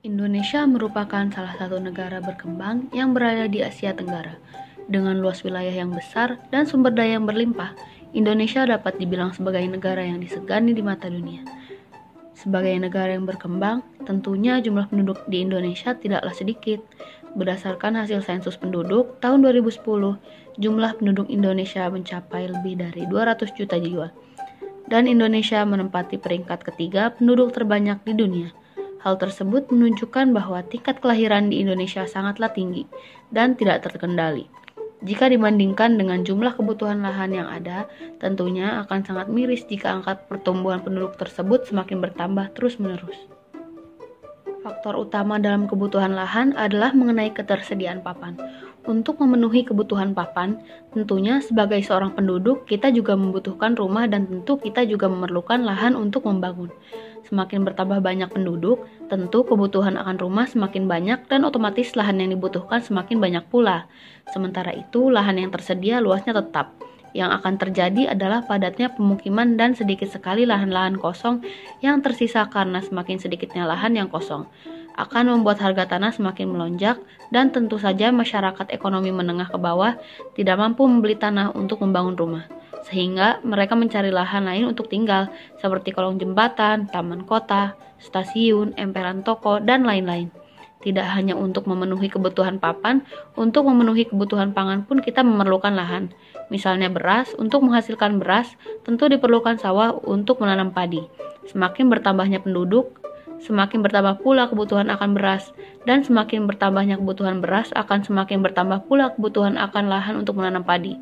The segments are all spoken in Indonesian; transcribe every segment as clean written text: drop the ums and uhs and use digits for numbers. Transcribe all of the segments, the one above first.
Indonesia merupakan salah satu negara berkembang yang berada di Asia Tenggara. Dengan luas wilayah yang besar dan sumber daya yang berlimpah, Indonesia dapat dibilang sebagai negara yang disegani di mata dunia. Sebagai negara yang berkembang, tentunya jumlah penduduk di Indonesia tidaklah sedikit. Berdasarkan hasil sensus penduduk tahun 2010, jumlah penduduk Indonesia mencapai lebih dari 200 juta jiwa. Dan Indonesia menempati peringkat ketiga penduduk terbanyak di dunia. Hal tersebut menunjukkan bahwa tingkat kelahiran di Indonesia sangatlah tinggi dan tidak terkendali. Jika dibandingkan dengan jumlah kebutuhan lahan yang ada, tentunya akan sangat miris jika angka pertumbuhan penduduk tersebut semakin bertambah terus-menerus. Faktor utama dalam kebutuhan lahan adalah mengenai ketersediaan papan. Untuk memenuhi kebutuhan papan, tentunya sebagai seorang penduduk, kita juga membutuhkan rumah dan tentu kita juga memerlukan lahan untuk membangun. Semakin bertambah banyak penduduk, tentu kebutuhan akan rumah semakin banyak dan otomatis lahan yang dibutuhkan semakin banyak pula. Sementara itu, lahan yang tersedia luasnya tetap. Yang akan terjadi adalah padatnya pemukiman dan sedikit sekali lahan-lahan kosong yang tersisa karena semakin sedikitnya lahan yang kosong. Akan membuat harga tanah semakin melonjak dan tentu saja masyarakat ekonomi menengah ke bawah tidak mampu membeli tanah untuk membangun rumah. Sehingga mereka mencari lahan lain untuk tinggal seperti kolong jembatan, taman kota, stasiun, emperan toko, dan lain-lain. Tidak hanya untuk memenuhi kebutuhan papan, untuk memenuhi kebutuhan pangan pun kita memerlukan lahan. Misalnya beras, untuk menghasilkan beras, tentu diperlukan sawah untuk menanam padi. Semakin bertambahnya penduduk, semakin bertambah pula kebutuhan akan beras, dan semakin bertambahnya kebutuhan beras akan semakin bertambah pula kebutuhan akan lahan untuk menanam padi.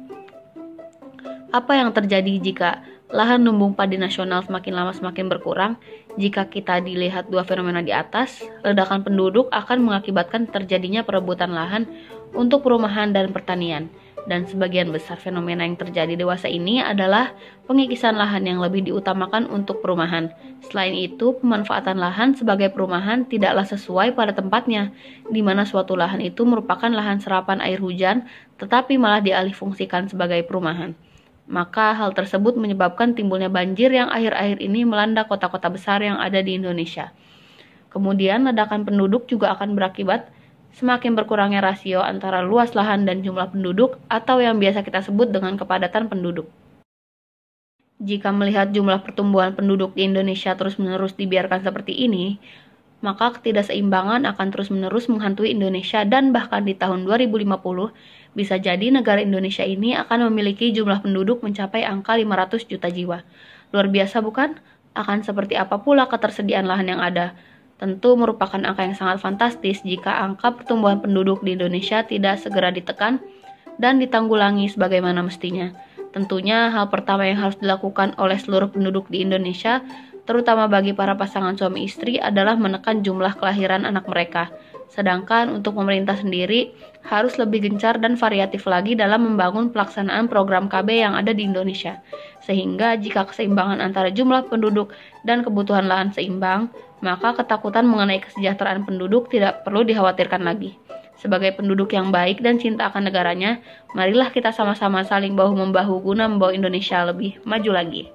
Apa yang terjadi jika lahan lumbung padi nasional semakin lama semakin berkurang? Jika kita dilihat dua fenomena di atas, ledakan penduduk akan mengakibatkan terjadinya perebutan lahan untuk perumahan dan pertanian. Dan sebagian besar fenomena yang terjadi dewasa ini adalah pengikisan lahan yang lebih diutamakan untuk perumahan. Selain itu, pemanfaatan lahan sebagai perumahan tidaklah sesuai pada tempatnya, di mana suatu lahan itu merupakan lahan serapan air hujan, tetapi malah dialihfungsikan sebagai perumahan. Maka hal tersebut menyebabkan timbulnya banjir yang akhir-akhir ini melanda kota-kota besar yang ada di Indonesia. Kemudian ledakan penduduk juga akan berakibat semakin berkurangnya rasio antara luas lahan dan jumlah penduduk atau yang biasa kita sebut dengan kepadatan penduduk. Jika melihat jumlah pertumbuhan penduduk di Indonesia terus-menerus dibiarkan seperti ini, maka ketidakseimbangan akan terus-menerus menghantui Indonesia dan bahkan di tahun 2050, bisa jadi negara Indonesia ini akan memiliki jumlah penduduk mencapai angka 500 juta jiwa. Luar biasa bukan? Akan seperti apa pula ketersediaan lahan yang ada? Tentu merupakan angka yang sangat fantastis jika angka pertumbuhan penduduk di Indonesia tidak segera ditekan dan ditanggulangi sebagaimana mestinya. Tentunya hal pertama yang harus dilakukan oleh seluruh penduduk di Indonesia, terutama bagi para pasangan suami istri, adalah menekan jumlah kelahiran anak mereka. Sedangkan untuk pemerintah sendiri harus lebih gencar dan variatif lagi dalam membangun pelaksanaan program KB yang ada di Indonesia. Sehingga jika keseimbangan antara jumlah penduduk dan kebutuhan lahan seimbang, maka ketakutan mengenai kesejahteraan penduduk tidak perlu dikhawatirkan lagi. Sebagai penduduk yang baik dan cinta akan negaranya, marilah kita sama-sama saling bahu-membahu guna membawa Indonesia lebih maju lagi.